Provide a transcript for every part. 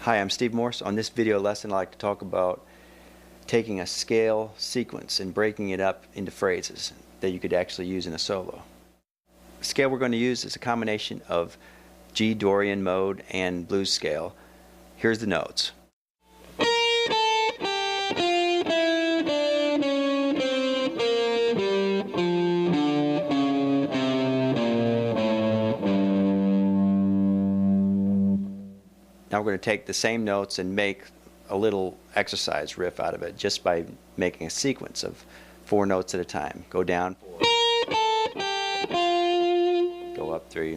Hi, I'm Steve Morse. On this video lesson, I'd like to talk about taking a scale sequence and breaking it up into phrases that you could actually use in a solo. The scale we're going to use is a combination of G Dorian mode and blues scale. Here's the notes. Now we're going to take the same notes and make a little exercise riff out of it just by making a sequence of 4 notes at a time. Go down 4, go up 3,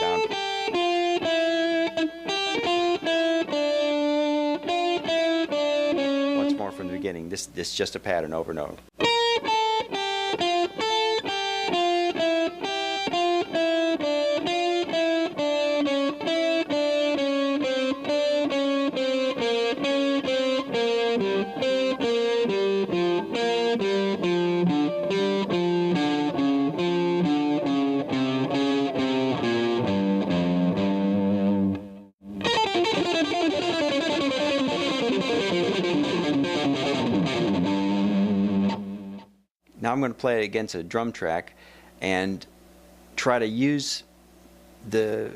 down 4. Once more from the beginning. This is just a pattern over and over. Now I'm going to play it against a drum track and try to use the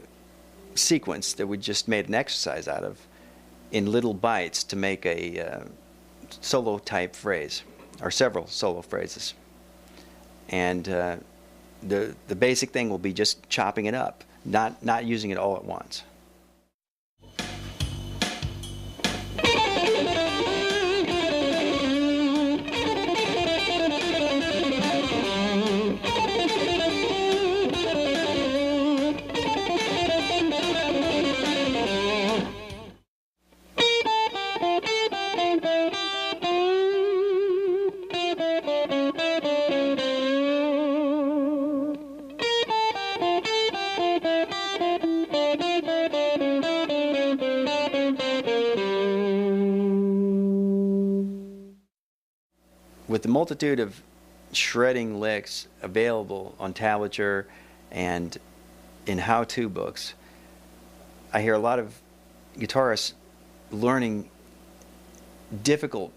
sequence that we just made an exercise out of in little bites to make a solo type phrase, or several solo phrases. And the basic thing will be just chopping it up, not using it all at once. With the multitude of shredding licks available on tablature and in how-to books, I hear a lot of guitarists learning difficult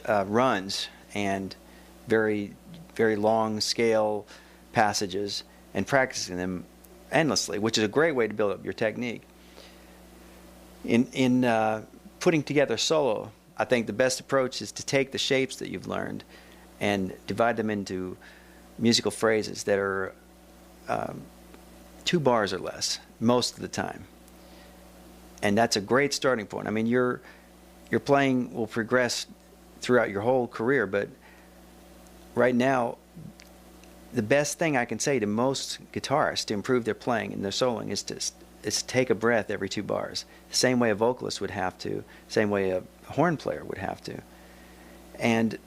runs and very, very long scale passages and practicing them endlessly, which is a great way to build up your technique. In putting together solo, I think the best approach is to take the shapes that you've learned and divide them into musical phrases that are 2 bars or less most of the time. And that's a great starting point. I mean, your playing will progress throughout your whole career, but right now, the best thing I can say to most guitarists to improve their playing and their soloing is to take a breath every 2 bars. The same way a vocalist would have to, same way a horn player would have to. And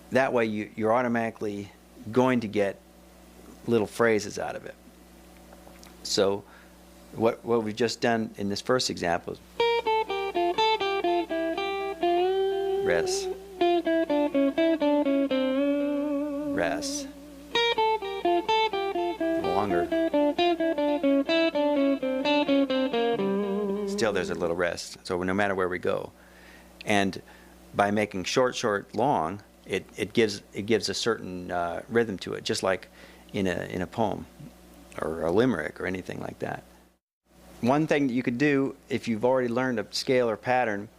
that way you're automatically going to get little phrases out of it. So what we've just done in this first example is rest, rest, longer. Still there's a little rest, so no matter where we go. And by making short, long, it gives a certain rhythm to it, just like in a poem or a limerick or anything like that. One thing that you could do if you've already learned a scale or pattern,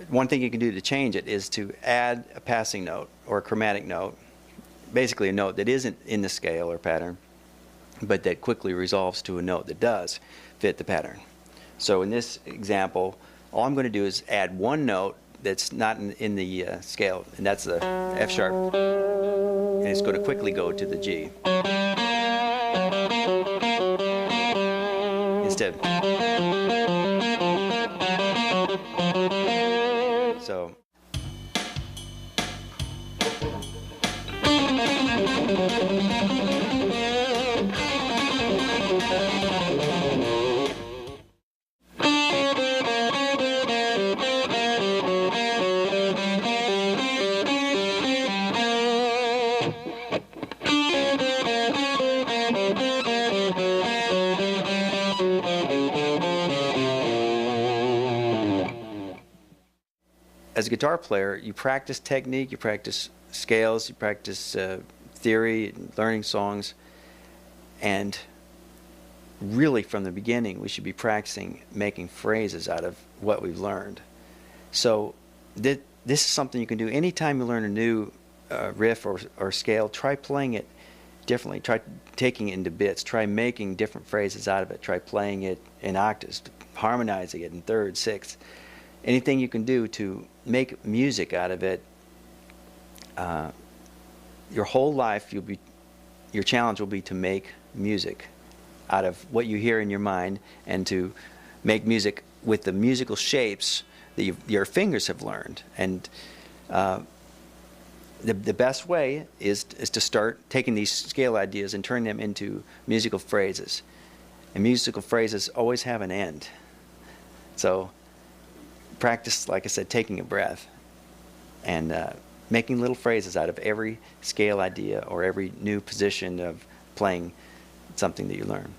one thing you can do to change it is to add a passing note or a chromatic note, basically a note that isn't in the scale or pattern, but that quickly resolves to a note that does fit the pattern. So in this example, all I'm going to do is add 1 note that's not in the scale, and that's the F sharp, and it's going to quickly go to the G. Instead. So. as a guitar player, you practice technique, you practice scales, you practice theory, learning songs, and really from the beginning we should be practicing making phrases out of what we've learned. So this is something you can do anytime you learn a new riff or scale. Try playing it differently. Try taking it into bits. Try making different phrases out of it. Try playing it in octaves, harmonizing it in thirds, sixths. Anything you can do to make music out of it. Your whole life, your challenge will be to make music out of what you hear in your mind, and to make music with the musical shapes that your fingers have learned. And the best way is to start taking these scale ideas and turning them into musical phrases. And musical phrases always have an end. So practice, like I said, taking a breath and making little phrases out of every scale idea or every new position of playing something that you learn.